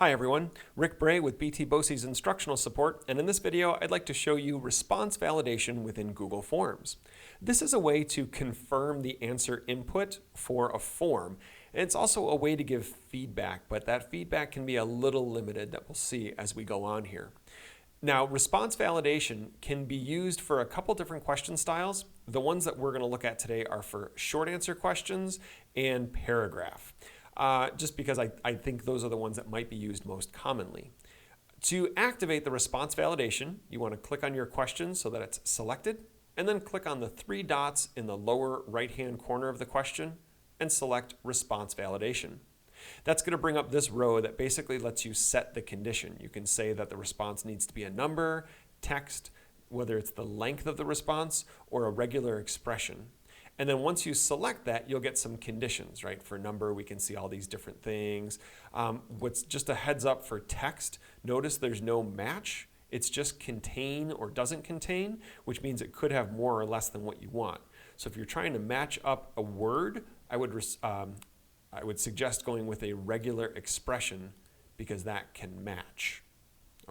Hi everyone, Rick Bray with BT BOCES Instructional Support, and in this video I'd like to show you response validation within Google Forms. This is a way to confirm the answer input for a form, and it's also a way to give feedback, but that feedback can be a little limited that we'll see as we go on here. Now, response validation can be used for a couple different question styles. The ones that we're going to look at today are for short answer questions and paragraph. Just because I think those are the ones that might be used most commonly. To activate the response validation, you want to click on your question so that it's selected, and then click on the three dots in the lower right-hand corner of the question and select response validation. That's going to bring up this row that basically lets you set the condition. You can say that the response needs to be a number, text, whether it's the length of the response, or a regular expression. And then once you select that, you'll get some conditions, right? For number, we can see all these different things. What's just a heads up for text, notice there's no match. It's just contain or doesn't contain, which means it could have more or less than what you want. So if you're trying to match up a word, I would suggest going with a regular expression because that can match.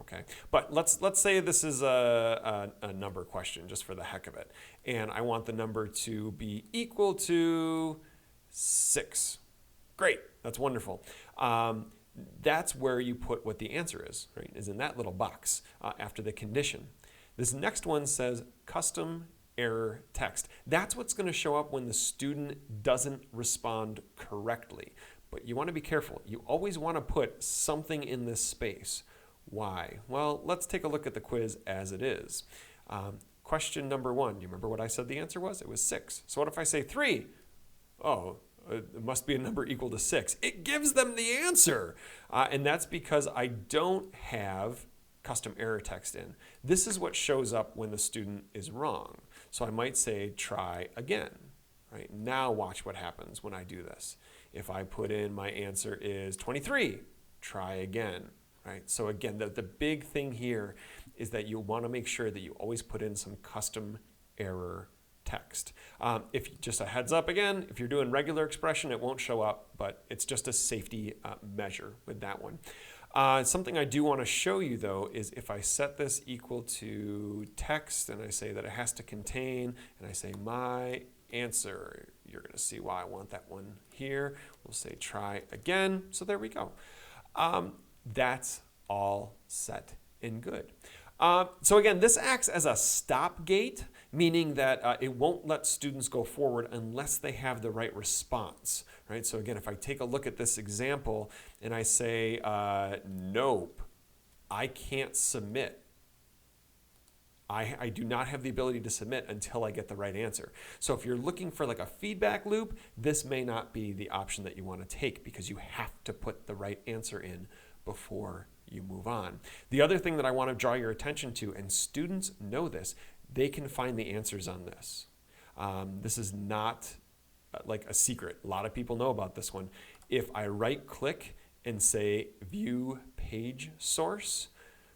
Okay, but let's say this is a number question just for the heck of it, and I want the number to be equal to 6. Great, that's wonderful. That's where you put what the answer is, right? Is in that little box after the condition. This next one says custom error text. That's what's going to show up when the student doesn't respond correctly. But you want to be careful. You always want to put something in this space. Why? Well, let's take a look at the quiz as it is. Question number 1, do you remember what I said the answer was? It was 6. So what if I say 3? Oh, it must be a number equal to 6. It gives them the answer. And that's because I don't have custom error text in. This is what shows up when the student is wrong. So I might say try again. Right? Now watch what happens when I do this. If I put in my answer is 23, try again. Right? So again, the big thing here is that you want to make sure that you always put in some custom error text. If just a heads up again, if you're doing regular expression, it won't show up, but it's just a safety measure with that one. Something I do want to show you though is if I set this equal to text and I say that it has to contain and I say my answer, you're going to see why I want that one here. We'll say try again. So there we go. That's all set and good. So again, this acts as a stop gate, meaning that it won't let students go forward unless they have the right response. Right? So again, if I take a look at this example and I say, nope, I can't submit. I do not have the ability to submit until I get the right answer. So if you're looking for like a feedback loop, this may not be the option that you want to take because you have to put the right answer in before you move on. The other thing that I want to draw your attention to, and students know this, they can find the answers on this. This is not like a secret. A lot of people know about this one. If I right click and say view page source,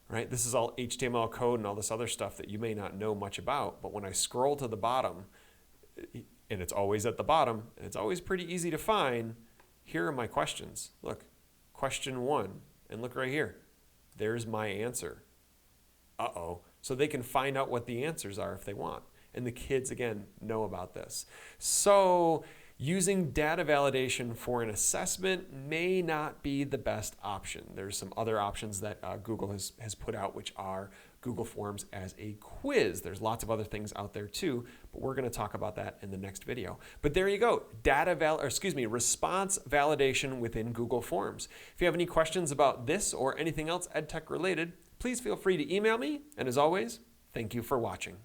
right? This is all HTML code and all this other stuff that you may not know much about, but when I scroll to the bottom, and it's always at the bottom, and it's always pretty easy to find, here are my questions. Look, question 1. And look right here, there's my answer. Uh-oh. So they can find out what the answers are if they want. And the kids, again, know about this. So using data validation for an assessment may not be the best option. There's some other options that Google has put out, which are Google Forms as a quiz. There's lots of other things out there too, but we're going to talk about that in the next video. But there you go, response validation within Google Forms. If you have any questions about this or anything else EdTech related, please feel free to email me. And as always, thank you for watching.